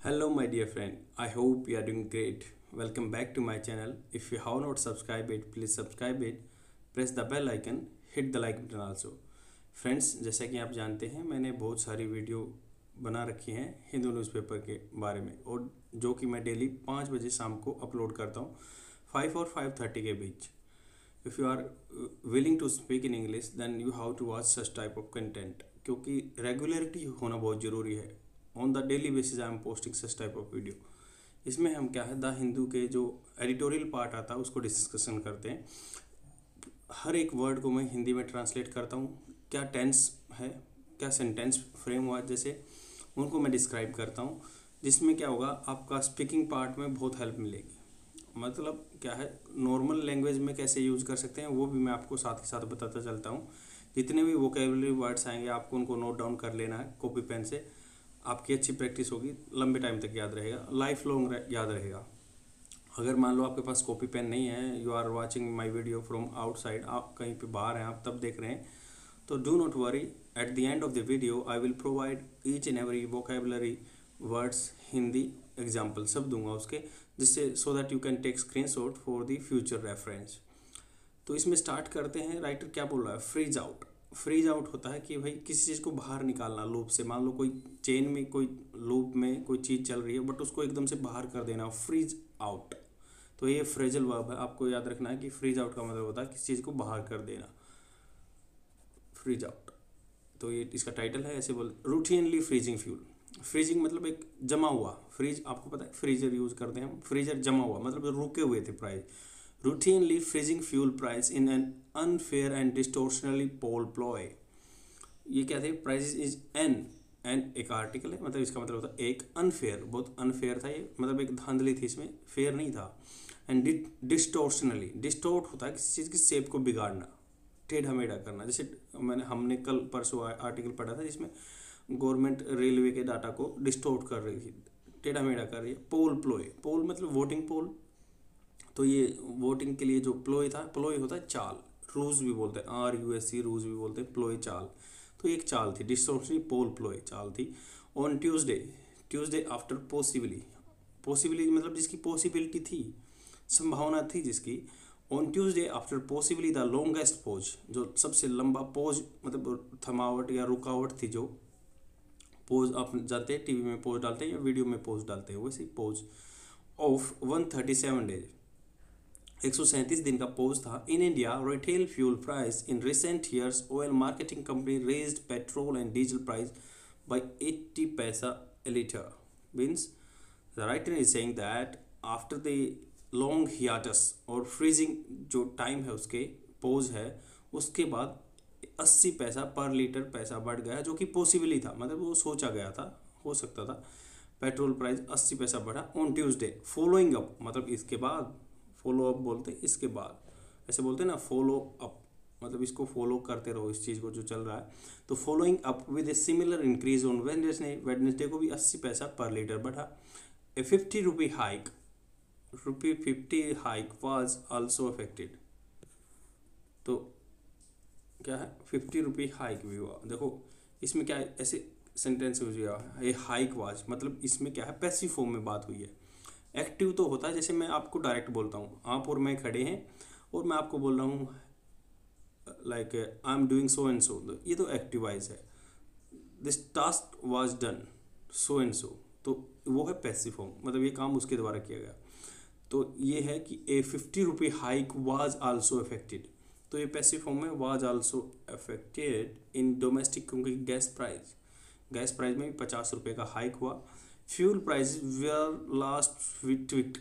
Hello, my dear friend. I hope you are doing great. Welcome back to my channel. If you have not subscribed it, please subscribe it. Press the bell icon. Hit the like button also. Friends, जैसा कि आप जानते हैं मैंने बहुत सारी video बना रखी हैं हिंदू न्यूज़पेपर के बारे में और जो कि मैं डेली 5 बजे शाम को अपलोड करता हूँ 5 और 5:30 के बीच. If you are willing to speak in English then you have to watch such type of content, क्योंकि रेगुलरिटी होना बहुत ज़रूरी है. On the daily basis I am posting such type of video. इसमें हम क्या है द हिंदू के जो एडिटोरियल पार्ट आता है उसको डिस्कशन करते हैं. हर एक वर्ड को मैं हिंदी में ट्रांसलेट करता हूँ. क्या टेंस है, क्या सेंटेंस फ्रेम हुआ, जैसे उनको मैं डिस्क्राइब करता हूँ, जिसमें क्या होगा आपका स्पीकिंग पार्ट में बहुत हेल्प मिलेगी. मतलब क्या है नॉर्मल लैंग्वेज में कैसे यूज़ कर सकते हैं वो भी मैं आपको साथ ही साथ बताता चलता हूँ. जितने भी वोकेबलरी वर्ड्स आएंगे आपको उनको नोट डाउन कर लेना है कॉपी पेन से. आपकी अच्छी प्रैक्टिस होगी, लंबे टाइम तक याद रहेगा, लाइफ लॉन्ग याद रहेगा. अगर मान लो आपके पास कॉपी पेन नहीं है, you are watching my video from outside, आप कहीं पे बाहर हैं, आप तब देख रहे हैं, तो do not worry. At the end of the video I will provide each and every vocabulary words Hindi example सब दूंगा उसके, जिससे so that you can take screenshot for the future reference. तो इसमें स्टार्ट करते हैं. राइटर क्या बोल रहा है, फ्रीज आउट. फ्रीज आउट होता है कि भाई किसी चीज़ को बाहर निकालना लूप से. मान लो कोई चेन में कोई लूप में कोई चीज़ चल रही है बट उसको एकदम से बाहर कर देना, फ्रीज आउट. तो ये फ्रेजल वर्ब है, आपको याद रखना है कि फ्रीज आउट का मतलब होता है किसी चीज़ को बाहर कर देना, फ्रीज आउट. तो ये इसका टाइटल है. ऐसे बोल रूटीनली फ्रीजिंग फ्यूल. फ्रीजिंग मतलब एक जमा हुआ. फ्रीज आपको पता है फ्रीजर यूज करते हैं हम. फ्रीजर जमा हुआ मतलब रुके हुए थे price. routinely freezing fuel price in an unfair and distortionally poll ploy. ये क्या थे, प्राइस इज एन एक आर्टिकल है, मतलब इसका मतलब होता है एक. अनफेयर, बहुत अनफेयर था ये, मतलब एक धांधली थी इसमें, फेयर नहीं था. एंड डिस्टोर्शनली, डिस्टोर्ट होता है किसी चीज़ की शेप को बिगाड़ना, टेढ़ा मेढ़ा करना. जैसे हमने कल परसों आर्टिकल पढ़ा था जिसमें गवर्नमेंट रेलवे के डाटा को डिस्टोर्ट कर रही थी, टेढ़ा मेढ़ा कर रही है. पोल प्लोय, पोल मतलब वोटिंग पोल. तो ये वोटिंग के लिए जो प्लोय था, प्लोय होता है चाल, रूज भी बोलते हैं, RUSE रूज भी बोलते हैं, प्लोय चाल. तो एक चाल थी, डिस्टोर्शनली पोल प्लोय चाल थी. On Tuesday after possibly, possibly मतलब जिसकी पॉसिबिलिटी थी, संभावना थी जिसकी. On Tuesday after possibly the longest pose, जो सबसे लंबा पोज मतलब थमावट या रुकावट थी, जो पोज आप जानते हैं टीवी में पोज डालते हैं या वीडियो में पोज डालते हैं, वैसे पोज ऑफ 137 डेज, 137 दिन का पोज था. In India retail fuel price in recent years, oil marketing company raised petrol and diesel price by 80 पैसा a liter. Means the writer is saying that after the long hiatus और freezing जो time है उसके pose है, उसके बाद 80 paisa per litre पैसा बढ़ गया, जो कि पॉसिबल ही था, मतलब वो सोचा गया था, हो सकता था. पेट्रोल प्राइस 80 पैसा बढ़ा. ऑन ट्यूसडे फॉलोइंग अप, मतलब इसके बाद, फॉलो अप बोलते हैं इसके बाद, ऐसे बोलते हैं ना फॉलो अप, मतलब इसको फॉलो करते रहो इस चीज़ को जो चल रहा है. तो following up with a similar increase on Wednesday को भी 80 पैसा पर लीटर बढ़ा. A 50 rupee hike, ₹50 hike was also affected. तो क्या है, 50 रुपी हाइक भी हुआ. देखो इसमें क्या है, ऐसे सेंटेंस यूज हुआ है, हाइक वाज, मतलब इसमें क्या है पैसिव फॉर्म में बात हुई है. एक्टिव तो होता है, जैसे मैं आपको डायरेक्ट बोलता हूँ, आप और मैं खड़े हैं और मैं आपको बोल रहा हूँ like I am doing so and so, ये तो एक्टिव वाइज है. This task was done so and so, तो वो है पैसिव फॉर्म, मतलब ये काम उसके द्वारा किया गया. तो ये है कि a 50 rupee hike was also affected, तो ये पैसिव फॉर्म में was also affected in domestic, क्योंकि गैस प्राइस में भी 50 रुपये का हाइक हुआ. Fuel price were last tweak.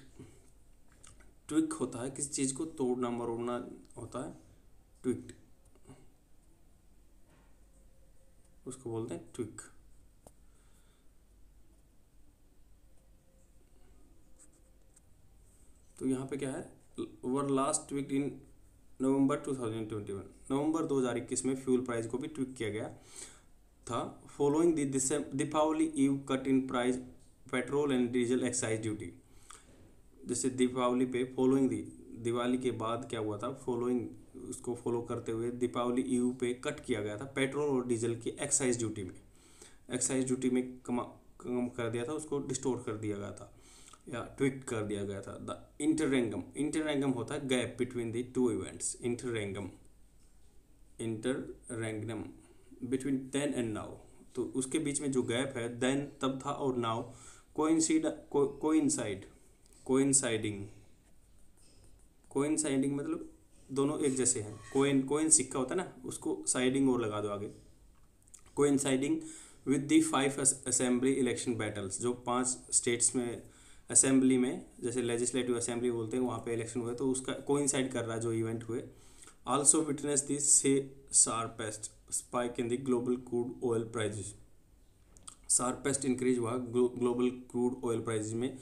Tweak होता है किसी चीज़ को तोड़ना मरोड़ना होता है, ट्विक, उसको बोलते हैं ट्विक. तो यहाँ पे क्या है, वर लास्ट ट्विक इन नवंबर 2021, नवंबर 2021 में फ्यूल प्राइस को भी ट्विक किया गया था. Following Deepawali eve cut in price petrol and diesel excise duty. जैसे दीपावली पे फॉलोइंग दिवाली के बाद क्या हुआ था, फॉलोइंग उसको फॉलो करते हुए दीपावली ईव पे कट किया गया था पेट्रोल और डीजल की एक्साइज ड्यूटी में. एक्साइज ड्यूटी में कम कर दिया था, उसको डिस्टोर्ट कर दिया गया था या ट्विक कर दिया गया था। द इंटररेंगम, इंटररेंगम होता है gap between the two events. Interregnum, interregnum between then and now, तो उसके बीच में जो गैप है, देन तब था और नाउ कोइंसाइड, कोइंसाइडिंग मतलब दोनों एक जैसे हैं। कोइन सिक्का होता है ना, उसको साइडिंग और लगा दो आगे। Coinciding with the 5 assembly election battles, जो 5 स्टेट्स में असेंबली में, जैसे लेजिस्लेटिव असेंबली बोलते हैं, वहाँ पे इलेक्शन हुए, तो उसका कोइंसाइड कर रहा है जो इवेंट हुए। Also witness this the sharpest spike in the global crude oil prices, sharpest increase हुआ ग्लोबल क्रूड ऑयल प्राइजेस में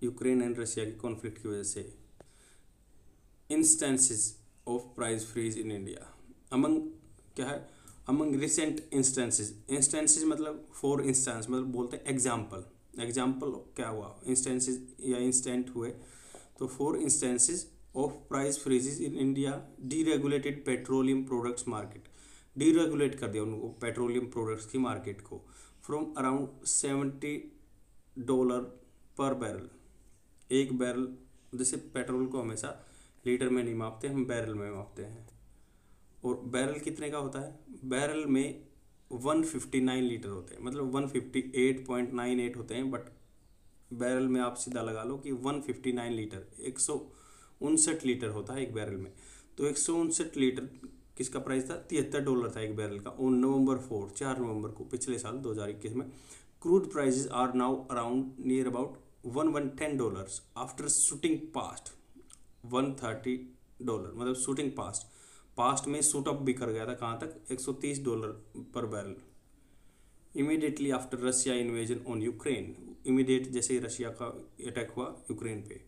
यूक्रेन एंड रशिया के कॉन्फ्लिक्ट की वजह से। Instances of price freeze in India, among क्या है, अमंग रिसेंट इंस्टेंसेस मतलब for instance मतलब बोलते हैं एग्जाम्पल, एग्जाम्पल क्या हुआ, इंस्टेंसेस या इंस्टेंट हुए, तो for instances of price freezes in India, deregulated petroleum products market, deregulate कर दिया उनको पेट्रोलियम प्रोडक्ट्स की मार्केट को, फ्रॉम अराउंड $70 पर बैरल, एक बैरल, जैसे पेट्रोल को हमेशा लीटर में नहीं मापते, हम बैरल में मापते हैं, और बैरल कितने का होता है, बैरल में 159 लीटर होते हैं, मतलब 158.98 होते हैं, बट बैरल में आप सीधा लगा लो कि 159 लीटर, 159 लीटर होता है एक बैरल में। तो 159 लीटर किसका प्राइस था, $73 था एक बैरल का, ऑन November 4 नवंबर को पिछले साल 2021 में। Crude prices are now around near about $110 after shooting past $130, मतलब शूटिंग पास्ट में शूट अप भी कर गया था, कहाँ तक, $130 per barrel. Immediately after Russia invasion on Ukraine, immediate जैसे ही रशिया का अटैक हुआ यूक्रेन पे।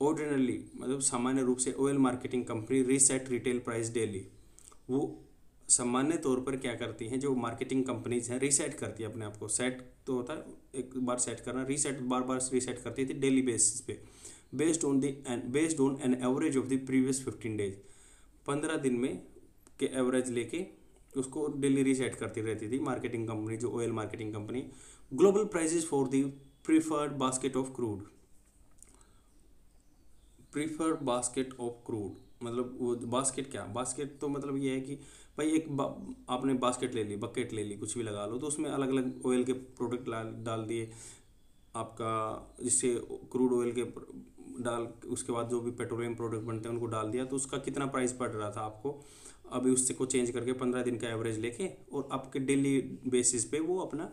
ऑर्डिनरली मतलब सामान्य रूप से oil marketing company reset retail price daily, वो सामान्य तौर पर क्या करती हैं, जो मार्केटिंग कंपनीज हैं रीसेट करती है अपने आप को, सेट तो होता है एक बार सेट करना, रीसेट बार बार रीसेट करती थी डेली बेसिस पे, based on an average of the previous 15 days, 15 दिन में के एवरेज लेके उसको डेली रीसेट करती रहती थी मार्केटिंग कंपनी, जो oil marketing company. Global prices for the preferred basket of crude, preferred basket of crude मतलब वो बास्केट क्या, बास्केट तो मतलब ये है कि भाई एक आपने बास्केट ले ली, बकेट ले ली, कुछ भी लगा लो, तो उसमें अलग अलग ऑयल के प्रोडक्ट डाल दिए आपका, जिससे क्रूड ऑयल के डाल, उसके बाद जो भी पेट्रोलियम प्रोडक्ट बनते हैं उनको डाल दिया, तो उसका कितना प्राइस पड़ रहा था आपको, अभी उससे को चेंज करके 15 दिन का एवरेज लेके और आपके डेली बेसिस पे वो अपना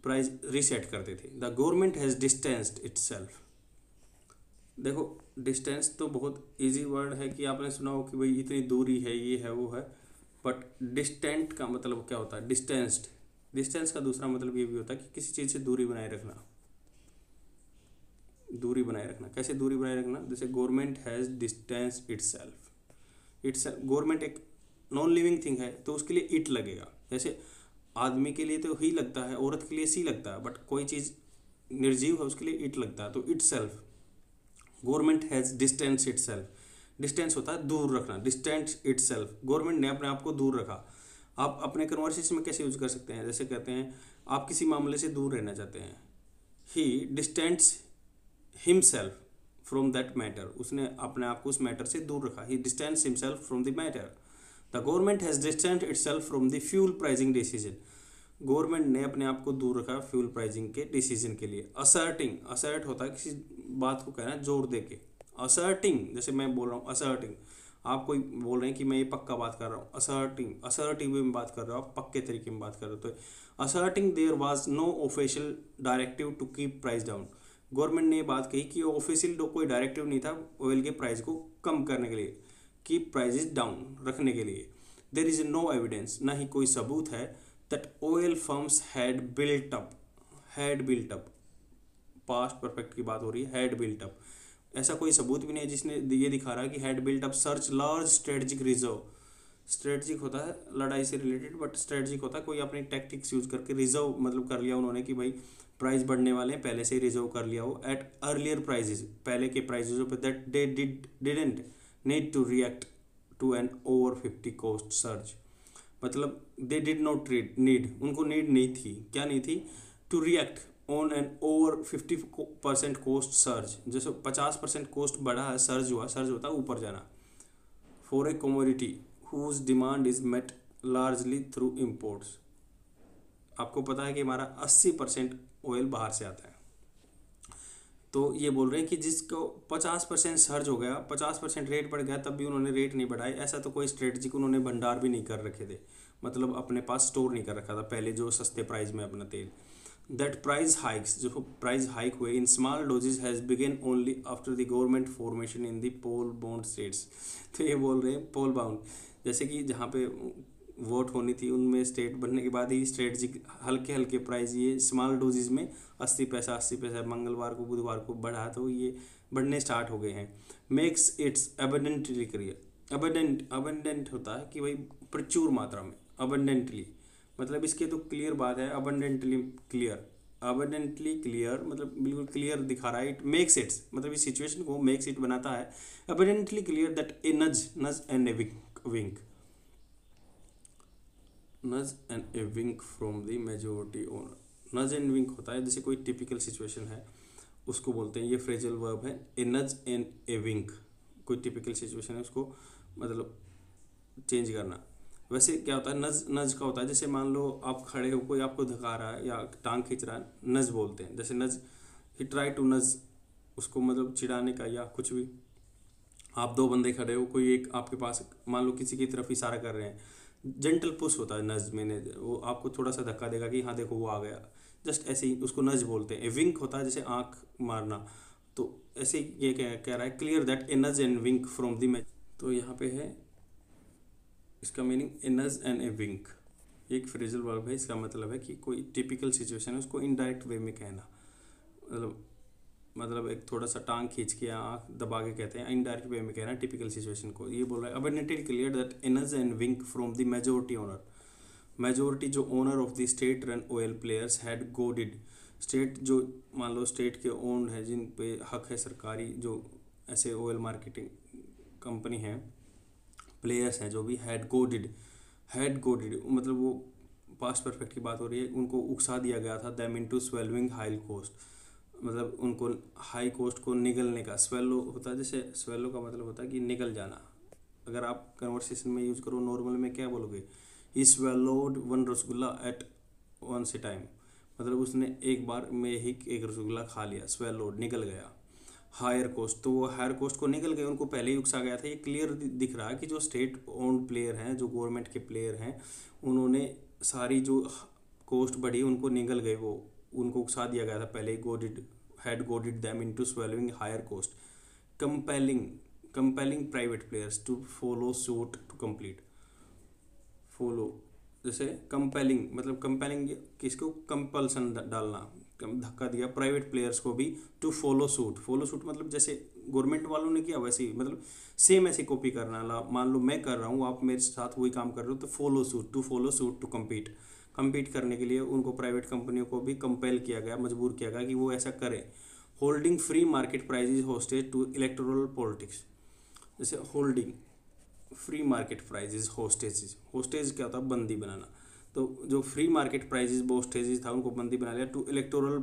प्राइस रीसेट करते थे। The government has distanced itself, देखो डिस्टेंस तो बहुत इजी वर्ड है कि आपने सुना हो कि भाई इतनी दूरी है, ये है वो है, बट डिस्टेंट का मतलब क्या होता है, डिस्टेंस्ड, डिस्टेंस का दूसरा मतलब ये भी होता है कि किसी चीज़ से दूरी बनाए रखना, दूरी बनाए रखना। कैसे दूरी बनाए रखना, जैसे government has distance itself, government एक नॉन लिविंग थिंग है तो उसके लिए इट लगेगा, जैसे आदमी के लिए तो ही लगता है, औरत के लिए सी लगता है, बट कोई चीज़ निर्जीव है उसके लिए इट लगता है, तो it self, government has distance it self, distance होता है दूर रखना, डिस्टेंस इट सेल्फ, गवर्नमेंट ने अपने आप को दूर रखा। आप अपने कन्वर्सेशन में कैसे यूज कर सकते हैं, जैसे कहते हैं आप किसी मामले से दूर रहना चाहते हैं, he distance himself from that matter, उसने अपने आप को उस मैटर से दूर रखा, he distance himself from the matter. The government has distance itself from the fuel pricing decision, government ने अपने आप को दूर रखा फ्यूल प्राइसिंग के डिसीजन के लिए। असर्टिंग, असर्ट होता है किसी बात को कहना जोर दे के, असर्टिंग, जैसे मैं बोल रहा हूँ असर्टिंग, आप कोई बोल रहे हैं कि मैं ये पक्का बात कर रहा हूँ, असर्टिंग, असर्टिव में बात कर रहे हो आप, पक्के तरीके में बात कर रहे हो, तो asserting there was no official directive to keep price down, government ने ये बात कही कि ऑफिशियल कोई डायरेक्टिव नहीं था ऑयल के प्राइस को कम करने के लिए, कीप प्राइजेस डाउन रखने के लिए। देयर इज नो एविडेंस, ना ही कोई सबूत है that oil firms had built up, past perfect की बात हो रही है, had built up, ऐसा कोई सबूत भी नहीं है जिसने ये दिखा रहा है कि had built up such large strategic reserve, strategic होता है लड़ाई से रिलेटेड, बट स्ट्रेटजिक होता है कोई अपनी टैक्टिक्स यूज करके रिजर्व मतलब कर लिया उन्होंने कि भाई प्राइस बढ़ने वाले हैं, पहले से ही रिजर्व कर लिया हो एट अर्लियर प्राइजेस, पहले के प्राइजेस पे, that they didn't need to react to an over 50 cost surge, मतलब दे डिड नॉट नीड, उनको नीड नहीं थी, क्या नहीं थी, to react on an over 50% cost surge, जैसे 50% कोस्ट बढ़ा है, सर्ज हुआ, सर्ज होता है ऊपर जाना। For a commodity whose demand is met largely through imports, आपको पता है कि हमारा 80% ऑयल बाहर से आता है, तो ये बोल रहे हैं कि जिसको 50% सर्ज हो गया, 50% रेट बढ़ गया, तब भी उन्होंने रेट नहीं बढ़ाई। ऐसा तो कोई स्ट्रेटजिक उन्होंने भंडार भी नहीं कर रखे थे, मतलब अपने पास स्टोर नहीं कर रखा था पहले जो सस्ते प्राइस में अपना तेल। दैट प्राइस हाइक्स, जो प्राइस हाइक हुए in small doses has begun only after the government formation in the poll bound states. तो ये बोल रहे हैं पोल बाउंड, जैसे कि जहाँ पे वोट होनी थी उनमें स्टेट बनने के बाद ही स्ट्रेटजिक हल्के हल्के प्राइस ये स्मॉल डोजेज में 80 पैसा मंगलवार को बुधवार को बढ़ा, तो ये बढ़ने स्टार्ट हो गए हैं। Makes it's abundantly clear, abundant होता है कि भाई प्रचुर मात्रा में, अबंडेंटली मतलब इसके तो क्लियर बात है, अबंडेंटली क्लियर, अबंडेंटली क्लियर मतलब बिल्कुल क्लियर दिखा रहा है। इट मेक्स इट्स मतलब इस सिचुएशन को मेक्स इट बनाता है abundantly clear that a nudge and a wink, nudge and a wink from the majority owner. Nudge and wink होता है जैसे कोई टिपिकल सिचुएशन है उसको बोलते हैं, ये फ्रेजल वर्ब है, ए नज एंड ए विंक, कोई टिपिकल सिचुएशन है उसको मतलब चेंज करना। वैसे क्या होता है, नज नज का होता है जैसे मान लो आप खड़े हो, कोई आपको धका रहा है या टांग खींच रहा है, नज बोलते हैं। जैसे नज, ही ट्राई टू नज, उसको मतलब चिढ़ाने का या कुछ भी। आप दो बंदे खड़े हो, कोई एक आपके पास मान लो किसी की तरफ इशारा कर रहे हैं, जेंटल पुश होता है नज में, वो आपको थोड़ा सा धक्का देगा कि हाँ देखो वो आ गया, जस्ट ऐसे ही उसको नज बोलते हैं। ए विंक होता है जैसे आंख मारना, तो ऐसे ये कह रहा है clear that a nudge and wink from the match. तो यहाँ पे है इसका meaning A nudge and a विंक, एक फ्रेजल वर्ब है, इसका मतलब है कि कोई टिपिकल सिचुएशन है उसको इनडायरेक्ट वे में कहना, मतलब एक थोड़ा सा टांग खींच के आँख दबा के कहते हैं, इनडायरेक्ट वे में कहना टिपिकल सिचुएशन को। ये बोल रहा है abundantly clear that a nudge and wink from the majority owner, majority जो owner of the state run oil players had goaded, state जो मान लो स्टेट के ओन्ड है, जिन पे हक है सरकारी, जो ऐसे ऑयल मार्केटिंग कंपनी हैं, प्लेयर्स हैं जो भी, हैड गोडिड मतलब वो पास्ट परफेक्ट की बात हो रही है, उनको उकसा दिया गया था them into swelling high cost, मतलब उनको हाई कोस्ट को निगलने का। स्वेलो होता है, जैसे स्वेलो का मतलब होता है कि निगल जाना। अगर आप कन्वर्सेशन में यूज करो नॉर्मल में क्या बोलोगे, he swallowed one rasgulla at once a time, मतलब उसने एक बार में ही एक रसगुल्ला खा लिया, स्वेलोड निगल गया। हायर कोस्ट, तो वो हायर कोस्ट को निकल गए, उनको पहले ही उकसा गया था। ये क्लियर दिख रहा है कि जो स्टेट ओन्ड प्लेयर हैं, जो गवर्नमेंट के प्लेयर हैं, उन्होंने सारी जो कोस्ट बढ़ी उनको निगल गए, वो उनको उकसा दिया गया था पहले ही, had goaded them into swallowing higher cost. Compelling private players to follow suit to complete, follow जैसे कंपेलिंग मतलब कंपेलिंग किसको, कंपल्सन डालना, धक्का दिया प्राइवेट प्लेयर्स को भी टू फॉलो सूट मतलब जैसे गवर्नमेंट वालों ने किया वैसे ही, मतलब सेम ऐसे कॉपी करना। मान लो मैं कर रहा हूँ, आप मेरे साथ वही काम कर रहे हो, तो to follow suit to compete करने के लिए उनको प्राइवेट कंपनियों को भी कंपेल किया गया, मजबूर किया गया कि वो ऐसा करें। Holding free market prices hostage to electoral politics, जैसे holding free market prices hostage क्या होता है, बंदी बनाना, तो जो फ्री मार्केट प्राइजेज होस्टेज था उनको बंदी बना लिया टू इलेक्टोरल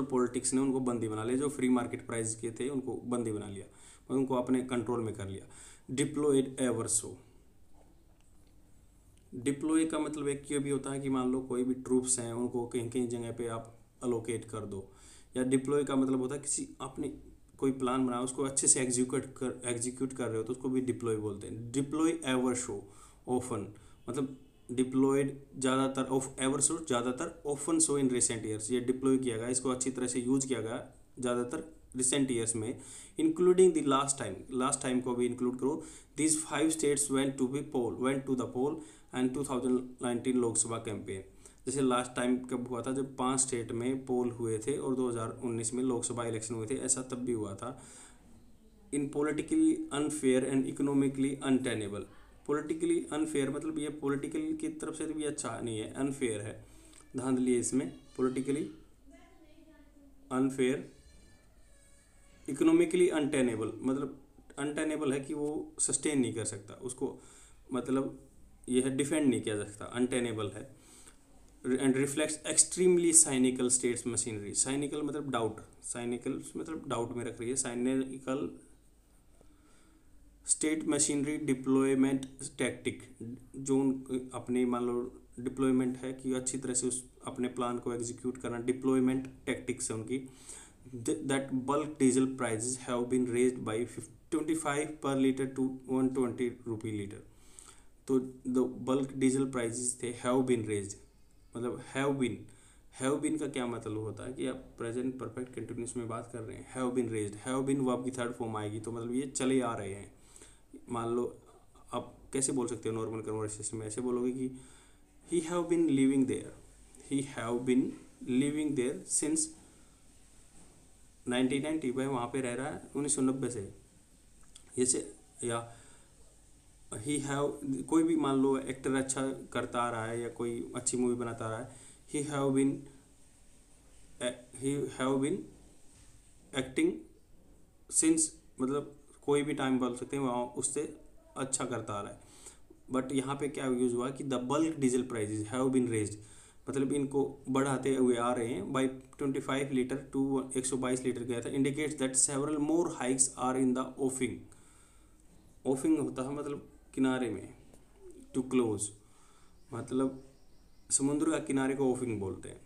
पॉलिटिक्स ने उनको बंदी बना लिया, जो फ्री मार्केट प्राइस के थे उनको बंदी बना लिया, उनको अपने कंट्रोल में कर लिया। डिप्लॉयड एवरसो, डिप्लॉय का मतलब एक ये भी होता है कि मान लो कोई भी ट्रूप्स हैं उनको कहीं कहीं जगह पे आप अलोकेट कर दो, या डिप्लॉय का मतलब होता है किसी आपने कोई प्लान बनाया उसको अच्छे से एग्जीक्यूट कर रहे हो तो उसको भी डिप्लॉय बोलते हैं। डिप्लॉय एवर शो ऑफन, मतलब डिप्लॉयड ज़्यादातर, ऑफ एवर शो ज़्यादातर, often show in recent years, ये डिप्लॉय किया गया, इसको अच्छी तरह से यूज किया गया ज़्यादातर रिसेंट ईयर्स में, इंक्लूडिंग द लास्ट टाइम को भी इंक्लूड करो। These 5 states went to the poll and 2019 Lok Sabha campaign, जैसे लास्ट टाइम कब हुआ था जब 5 स्टेट में पोल हुए थे और 2019 में लोकसभा इलेक्शन हुए थे, ऐसा तब भी हुआ था। In politically unfair and economically untenable, politically unfair मतलब ये पॉलिटिकल की तरफ से भी अच्छा नहीं है, अनफेयर है, धांधली है इसमें। पॉलिटिकली अनफेयर, इकोनॉमिकली अनटेनेबल मतलब अनटेनेबल है कि वो सस्टेन नहीं कर सकता उसको, मतलब यह है डिफेंड नहीं किया जा सकता, अनटेनेबल है। And reflects extremely cynical states machinery. Cynical मतलब डाउट, साइनिकल मतलब डाउट में रख रही है। Cynical state machinery deployment tactic, जो अपनी मान लो डिप्लॉयमेंट है कि अच्छी तरह से उस अपने प्लान को एग्जीक्यूट करना, डिप्लॉयमेंट टैक्टिक्स है उनकी। That bulk diesel prices have been raised by 25 per litre to 120 rupee litre. तो द बल्क डीजल प्राइजेस थे हैव बीन रेज्ड, मतलब हैव बीन का क्या मतलब होता है कि आप प्रेजेंट परफेक्ट कंटिन्यूस में बात कर रहे हैं। Have been raised, have been verb की थर्ड फॉर्म आएगी, तो मतलब ये चले आ रहे हैं। मान लो आप कैसे बोल सकते हो नॉर्मल कन्वर्सेशन में, ऐसे बोलोगे कि he have been living there, he have been living there since 1990, वह वहाँ पे रह रहा है 1990 से। जैसे या ही हैव, कोई भी मान लो एक्टर अच्छा करता आ रहा है या कोई अच्छी मूवी बनाता आ रहा है, he have been acting since, मतलब कोई भी टाइम बोल सकते हैं, वहाँ उससे अच्छा करता आ रहा है। बट यहाँ पे क्या यूज हुआ कि the bulk diesel prices have been raised, मतलब इनको बढ़ाते हुए आ रहे हैं बाई 25 लीटर टू 122 लीटर गया था। Indicates that several more hikes are in the offing. Offing होता है मतलब किनारे में, टू क्लोज मतलब समुद्र का किनारे को ऑफिंग बोलते हैं।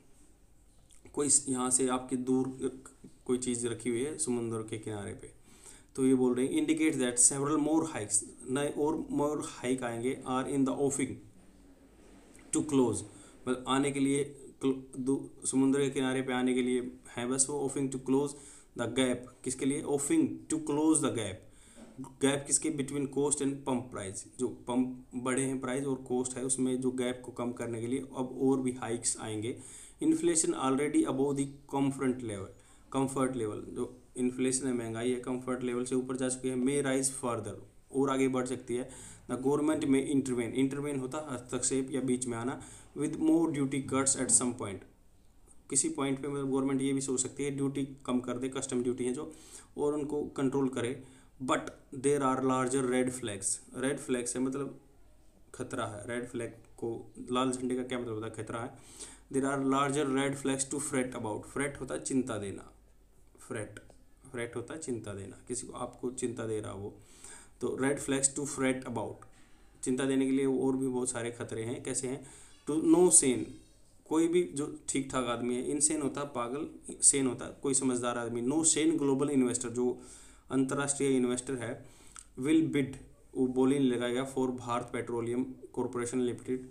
कोई यहाँ से आपके दूर कोई चीज़ रखी हुई है समुद्र के किनारे पे, तो ये बोल रहे हैं indicate that several more hikes, नए और मोर हाइक आएंगे, are in the offing to close, मतलब आने के लिए समुद्र के किनारे पे आने के लिए है बस वो offing to close the gap. किसके लिए? Offing to close the gap. Gap किसके? Between cost and pump price. जो पंप बढ़े हैं प्राइस और कॉस्ट है उसमें जो गैप को कम करने के लिए अब और भी हाइक्स आएंगे। Inflation already above the comfort level, जो इन्फ्लेशन है, महंगाई है, कंफर्ट लेवल से ऊपर जा चुकी है। मे राइज फर्दर, और आगे बढ़ सकती है। द गवर्नमेंट में इंटरवेन होता हस्तक्षेप या बीच में आना, with more duty cuts at some point. किसी पॉइंट पे मतलब गवर्नमेंट ये भी सोच सकती है ड्यूटी कम कर दे, कस्टम ड्यूटी है जो, और उनको कंट्रोल करे। But there are larger red flags. Red flags है मतलब खतरा है। रेड फ्लैग को, लाल झंडे का क्या मतलब होता है? खतरा है। There are larger red flags to fret about. Fret होता है चिंता देना, फ्रेट होता है चिंता देना, किसी को आपको चिंता दे रहा वो। तो red flags to fret about, चिंता देने के लिए और भी बहुत सारे खतरे हैं। कैसे हैं? टू नो सेन, कोई भी जो ठीक ठाक आदमी है। इनसेन होता है पागल, सेन होता है कोई समझदार आदमी। नो सेन ग्लोबल इन्वेस्टर, जो अंतर्राष्ट्रीय इन्वेस्टर है, विल बिड, वो बोली नहीं लगाएगा, for Bharat petroleum corporation limited.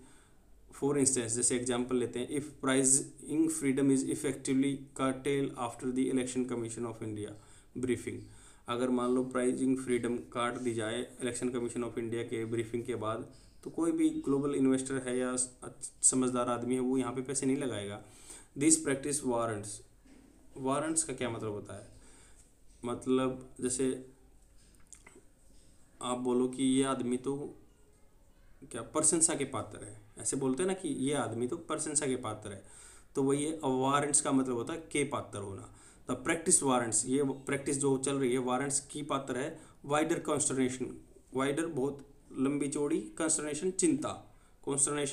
For instance, जैसे एग्जांपल लेते हैं, if pricing freedom is effectively cartel after the election commission of India briefing. अगर मान लो प्राइसिंग फ्रीडम काट दी जाए इलेक्शन कमीशन ऑफ इंडिया के ब्रीफिंग के बाद, तो कोई भी ग्लोबल इन्वेस्टर है या समझदार आदमी है वो यहाँ पे पैसे नहीं लगाएगा। दिस प्रैक्टिस वारंट्स का क्या मतलब होता है? मतलब जैसे आप बोलो कि ये आदमी तो क्या प्रशंसा के पात्र है, ऐसे बोलते हैं ना कि ये आदमी तो प्रशंसा के पात्र है, तो वही है। वारंट्स का मतलब होता है के पात्र होना। द प्रैक्टिस वारंट्स, ये प्रैक्टिस जो चल रही है वारंट्स की पात्र है। वाइडर कॉन्स्टरनेशन, वाइडर बहुत लंबी चौड़ी, कंस्टरनेशन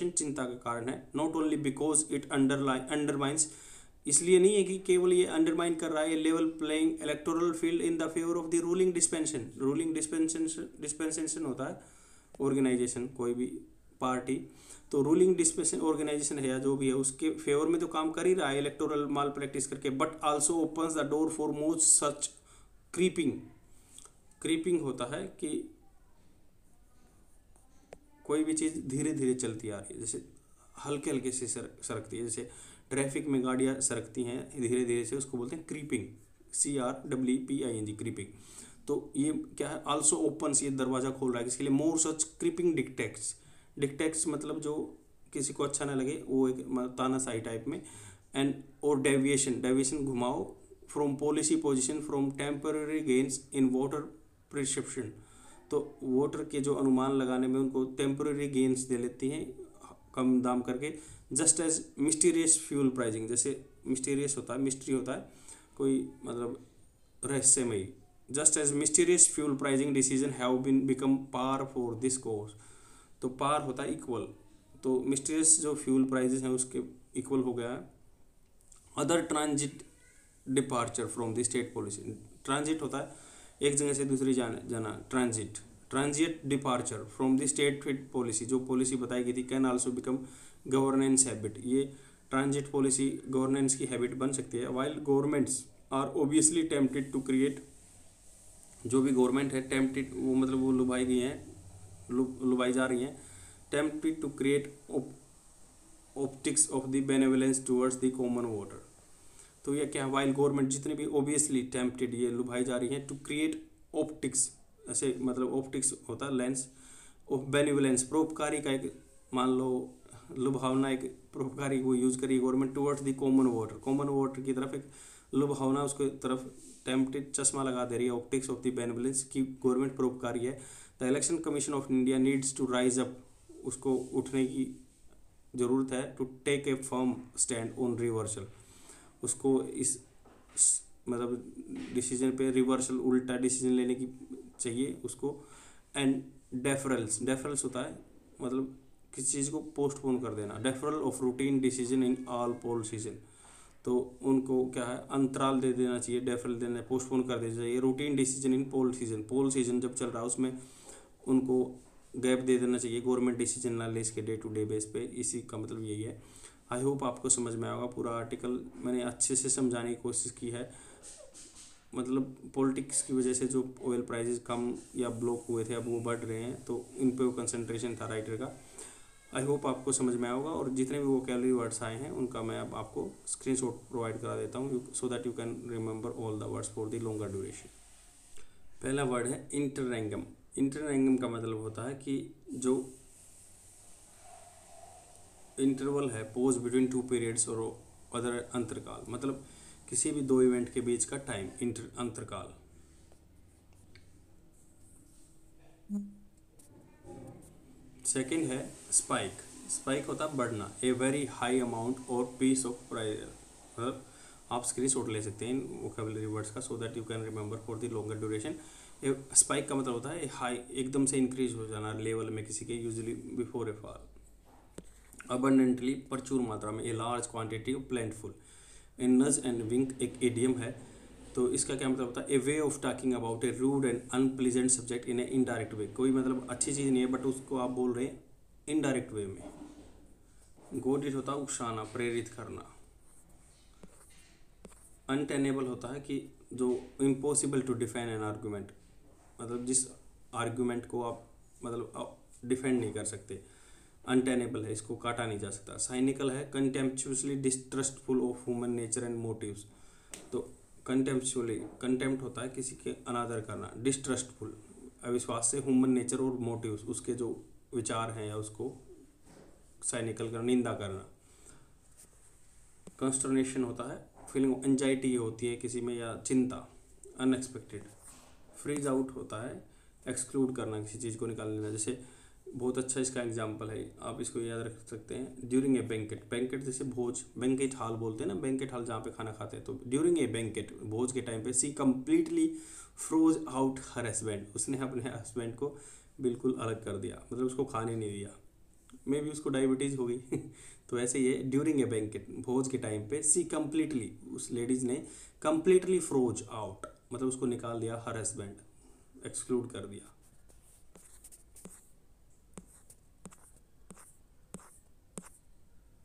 चिंता का कारण है। Not only because it undermines, इसलिए नहीं है कि केवल ये अंडरमाइन कर रहा है level playing electoral field in the favour of the ruling dispensation होता है ऑर्गेनाइजेशन, कोई भी पार्टी, तो रूलिंग डिस्पेंसेशन ऑर्गेनाइजेशन है या जो भी है उसके फेवर में तो काम कर ही रहा है इलेक्टोरल माल प्रैक्टिस करके। But also opens the door for more such creeping होता है कि कोई भी चीज़ धीरे धीरे चलती आ रही है, जैसे हल्के हल्के से सरकती है। जैसे ट्रैफिक में गाड़ियाँ सरकती हैं धीरे धीरे से, उसको बोलते हैं क्रीपिंग, CREEPING, क्रीपिंग। तो ये क्या है? आल्सो ओपन्स, ये दरवाज़ा खोल रहा है किसके लिए? मोर सच क्रीपिंग डिक्टेक्ट्स मतलब जो किसी को अच्छा ना लगे, वो एक तानाशाही टाइप में। एंड और डेविएशन घुमाओ, from policy position, from temporary gains in voter perception. तो वोटर के जो अनुमान लगाने में उनको टेम्पररी गेन्स दे लेती हैं कम दाम करके। Just as mysterious fuel pricing, जैसे मिस्टीरियस होता है, मिस्ट्री होता है कोई मतलब रहस्यमयी। Just as mysterious fuel pricing decision have been become par for this course. तो पार होता है इक्वल, तो मिस्टीरियस जो फ्यूल प्राइजेस हैं उसके इक्वल हो गया है other transit departure from the state policy. Transit होता है एक जगह से दूसरी जाना transit. Transit departure from the state policy, जो पॉलिसी बताई गई थी, can also become governance habit. ये ट्रांजिट पॉलिसी गवर्नेंस की हैबिट बन सकती है। While governments are obviously tempted to create, जो भी गवर्नमेंट है टेम्प्टेड, वो मतलब वो लुभाई गई हैं, लुभाई जा रही हैं, tempted to create optics of the benevolence towards the common voter. तो ये क्या है, वाइल गवर्नमेंट जितने भी ओबियसली टेम्प्टेड, ये लुभाई जा रही हैं टू क्रिएट ऑप्टिक्स, ऐसे मतलब ऑप्टिक्स होता है लेंस ऑफ बेनिवलेंस, परोपकारी का एक मान लो लुभावना, एक परोपकारी को यूज करी government towards the common voter, common voter की तरफ एक लुभावना, उसके तरफ टेम्प्टेड चश्मा लगा दे रही है ऑप्टिक्स ऑफ द बेनिवलेंस की गवर्नमेंट परोपकारी है। The election commission of India needs to rise up, उसको उठने की ज़रूरत है, to take a firm stand on reversal, उसको इस मतलब डिसीजन पे रिवर्सल, उल्टा डिसीजन लेने की चाहिए उसको। एंड डेफरल्स, डेफरल्स होता है मतलब किसी चीज़ को पोस्टपोन कर देना, deferral of routine decision in all poll season, तो उनको क्या है अंतराल दे देना चाहिए, डेफरल देना, पोस्टपोन कर देना चाहिए routine decision in poll season, poll season जब चल रहा है उसमें उनको गैप दे देना चाहिए, गवर्नमेंट डिसीजन ना ले इसके डे टू डे बेस पे, इसी का मतलब यही है। आई होप आपको समझ में आएगा। पूरा आर्टिकल मैंने अच्छे से समझाने की कोशिश की है, मतलब पॉलिटिक्स की वजह से जो ऑयल प्राइसेस कम या ब्लॉक हुए थे अब वो बढ़ रहे हैं, तो इन पे वो कंसंट्रेशन था राइटर का। आई होप आपको समझ में आएगा, और जितने भी वोकैबुलरी वर्ड्स आए हैं उनका मैं अब आपको स्क्रीनशॉट प्रोवाइड करा देता हूँ, सो that you can remember all the words for the longer duration. पहला वर्ड है इंटररेंगम। इंटररेंगम का मतलब होता है कि जो इंटरवल है, पोज बिटवीन टू पीरियड्स और अदर अंतरकाल, मतलब किसी भी दो इवेंट के बीच का टाइम, अंतरकाल। सेकंड है स्पाइक। स्पाइक होता है बढ़ना, ए वेरी हाई अमाउंट और पीस ऑफ प्रेशर, मतलब आप स्क्रीनशॉट ले सकते हैं इन वोकैबुलरी वर्ड्स का, सो that you can remember for the longer duration. Spike का मतलब होता है हाई, एकदम से इंक्रीज हो जाना लेवल में किसी के, usually before A fall. Abundantly, प्रचुर मात्रा में, ए लार्ज क्वांटिटी ऑफ प्लेंटफुल। इन नज एंड विंक एक इडियम है, तो इसका क्या मतलब होता है, a way of talking about a rude and unpleasant subject in a indirect way, कोई मतलब अच्छी चीज़ नहीं है बट उसको आप बोल रहे हैं इनडायरेक्ट वे में। गोडिट होता है उकसाना, प्रेरित करना। अनटेनेबल होता है कि जो impossible to defend an argument, मतलब जिस आर्गूमेंट को आप मतलब डिफेंड नहीं कर सकते, अनटेनेबल है, इसको काटा नहीं जा सकता। साइनिकल है contemptuously distrustful of human nature and motives, तो कंटेम्पचुअली, कंटेम्प्ट होता है किसी के अनादर करना, डिस्ट्रस्टफुल अविश्वास से, ह्यूमन नेचर और मोटिव्स, उसके जो विचार हैं या उसको साइनिकल करना, निंदा करना। कंस्टर्नेशन होता है फीलिंग एंजाइटी होती है किसी में या चिंता, अनएक्सपेक्टेड। फ्रीज आउट होता है एक्सक्लूड करना, किसी चीज़ को निकाल लेना, जैसे बहुत अच्छा इसका एग्जाम्पल है, आप इसको याद रख सकते हैं, ड्यूरिंग ए बैंकेट। बैंकेट जैसे भोज, बैंकेट हॉल बोलते हैं ना, बैंकेट हॉल जहाँ पे खाना खाते हैं, तो ड्यूरिंग ए बैंकेट, भोज के टाइम पे, she completely froze out her husband, उसने अपने हस्बैंड को बिल्कुल अलग कर दिया, मतलब उसको खाने नहीं दिया, मे भी उसको डायबिटीज़ हो गई तो ऐसे ही है, ड्यूरिंग ए बैंकेट, भोज के टाइम पे, सी कम्प्लीटली, उस लेडीज़ ने कम्प्लीटली फ्रोज आउट, मतलब उसको निकाल दिया, हर हस्बैंड, एक्सक्लूड कर दिया।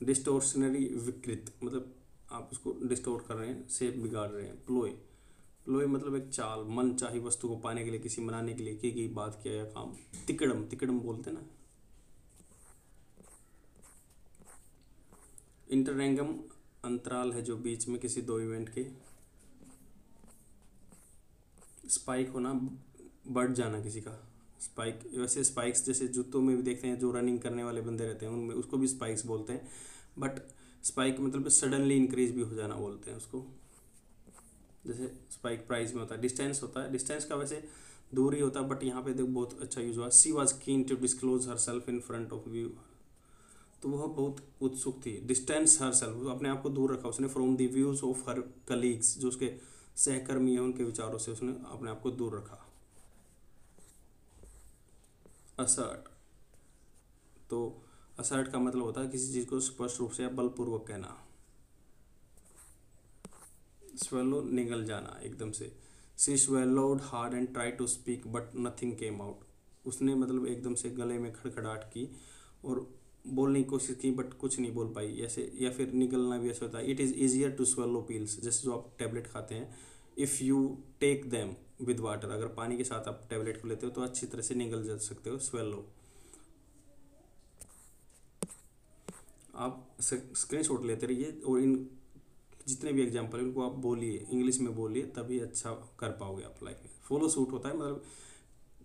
डिस्टोर्शनरी, विकृत, मतलब आप उसको डिस्टोर्ट कर रहे हैं, शेप बिगाड़ रहे हैं। प्लोय, प्लोय मतलब एक चाल, मन चाही वस्तु को पाने के लिए, किसी मनाने के लिए की गई बात किया या काम। तिकड़म, तिकड़म बोलते हैं ना। इंटररेंगम अंतराल है जो बीच में किसी दो इवेंट के। स्पाइक होना, बढ़ जाना किसी का, स्पाइक। वैसे स्पाइक्स जैसे जूतों में भी देखते हैं, जो रनिंग करने वाले बंदे रहते हैं उनमें, उसको भी स्पाइक्स बोलते हैं, बट स्पाइक मतलब सडनली इंक्रीज भी हो जाना बोलते हैं उसको। जैसे स्पाइक प्राइस में होता है। डिस्टेंस होता है, डिस्टेंस का वैसे दूर ही होता है, बट यहाँ पे देख बहुत अच्छा यूज हुआ। She was keen to disclose herself in front of view, तो वह बहुत उत्सुक थी। डिस्टेंस हर सेल्फ, अपने आप को दूर रखा उसने, from the views of her colleagues, जो उसके सहकर्मी हैं उनके विचारों से उसने अपने आप को दूर रखा। असर्ट, तो असर्ट का मतलब होता है किसी चीज़ को स्पष्ट रूप से या बलपूर्वक कहना। स्वेलो निगल जाना एकदम से। She swallowed hard and try to speak but nothing came out. उसने मतलब एकदम से गले में खड़खड़ाहट की और बोलने की कोशिश की बट कुछ नहीं बोल पाई ऐसे। या फिर निगलना भी ऐसा होता है। It is easier to swallow pills, जैसे जो आप टैबलेट खाते हैं, if you take them with water, अगर पानी के साथ आप टैबलेट को लेते हो तो अच्छी तरह से निगल जा सकते हो। स्वेलो। आप स्क्रीन शॉट लेते रहिए और इन जितने भी एग्जाम्पल हैं उनको आप बोलिए, इंग्लिश में बोलिए, तभी अच्छा कर पाओगे आप लाइफ में। फॉलो सूट होता है मतलब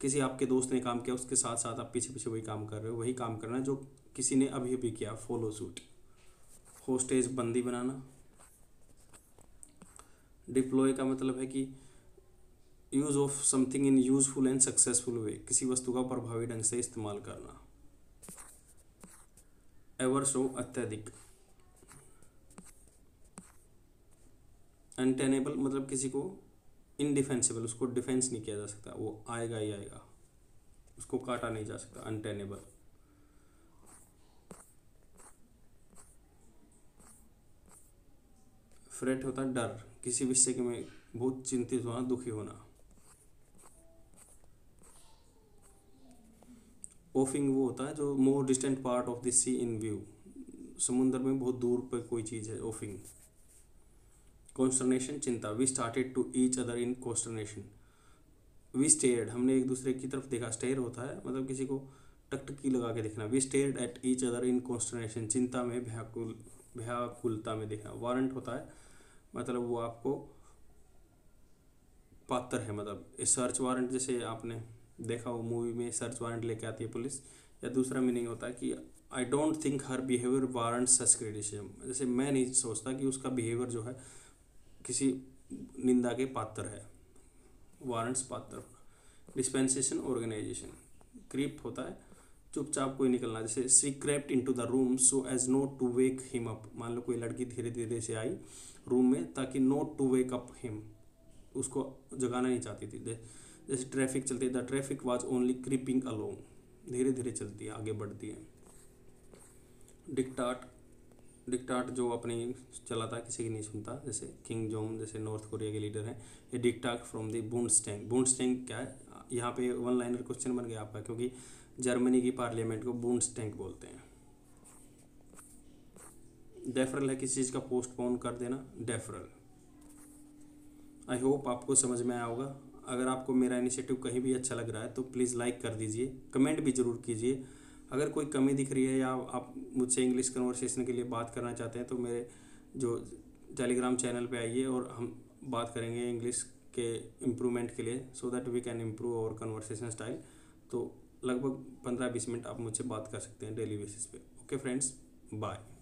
किसी आपके दोस्त ने काम किया उसके साथ साथ आप पीछे पीछे वही काम कर रहे हो, वही काम करना जो किसी ने अभी अभी किया। Follow suit. होस्टेज बंदी बनाना। डिप्लॉय का मतलब है कि use of something in useful and successful way, किसी वस्तु का प्रभावी ढंग से इस्तेमाल करना। एवर सो अत्यधिक। अनटेनेबल मतलब किसी को इनडिफेंसिबल, उसको डिफेंस नहीं किया जा सकता, वो आएगा ही आएगा, उसको काटा नहीं जा सकता। अनटेनेबल। फ्रेट होता है डर, किसी विषय के में बहुत चिंतित होना, दुखी होना। ओफिंग वो होता है जो more distant part of the sea in view, समुद्र में बहुत दूर पर कोई चीज़ है। ओफिंग। कॉन्स्टर्नेशन चिंता। We started to each other in consternation. We stared, हमने एक दूसरे की तरफ देखा। स्टेयर होता है मतलब किसी को टकटकी लगा के देखना। We stared at each other in consternation, चिंता में, व्याकुलता में देखना। वारंट होता है मतलब वो आपको पात्र है, मतलब सर्च वारंट, जैसे आपने देखा हो मूवी में सर्च वारंट लेके आती है पुलिस। या दूसरा मीनिंग होता है कि I don't think her behaviour warrant such criticism, जैसे मैं नहीं सोचता कि उसका बिहेवियर जो है किसी निंदा के पात्र है। वारंट्स पात्र। Dispensation organisation. क्रीप होता है चुपचाप कोई निकलना, जैसे she crept into the room so as not to wake him up. मान लो कोई लड़की धीरे धीरे से आई रूम में ताकि not to wake up him, उसको जगाना नहीं चाहती थी। जैसे ट्रैफिक चलती है, the traffic was only creeping along, धीरे धीरे चलती है, आगे बढ़ती है। डिक्टाट। डिक्टाट जो अपनी चलाता है, किसी की नहीं सुनता, जैसे किंग जोंग जैसे नॉर्थ कोरिया के लीडर हैं। ये डिक्टाट फ्रॉम द बुंडस्टैंग। बुंडस्टैंग क्या है, यहाँ पे वन लाइनर क्वेश्चन बन गया आपका, क्योंकि जर्मनी की पार्लियामेंट को बुंडस्टैंग बोलते हैं। डेफरल है किसी चीज़ का पोस्टपोन कर देना, डेफरल। आई होप आपको समझ में आया होगा। अगर आपको मेरा इनिशिएटिव कहीं भी अच्छा लग रहा है तो प्लीज़ लाइक कर दीजिए, कमेंट भी ज़रूर कीजिए। अगर कोई कमी दिख रही है या आप मुझसे इंग्लिश कन्वर्सेशन के लिए बात करना चाहते हैं तो मेरे जो टेलीग्राम चैनल पे आइए और हम बात करेंगे इंग्लिश के इम्प्रूवमेंट के लिए, so that we can improve our conversation style. तो लगभग 15-20 मिनट आप मुझसे बात कर सकते हैं डेली बेसिस पे। Okay friends, bye.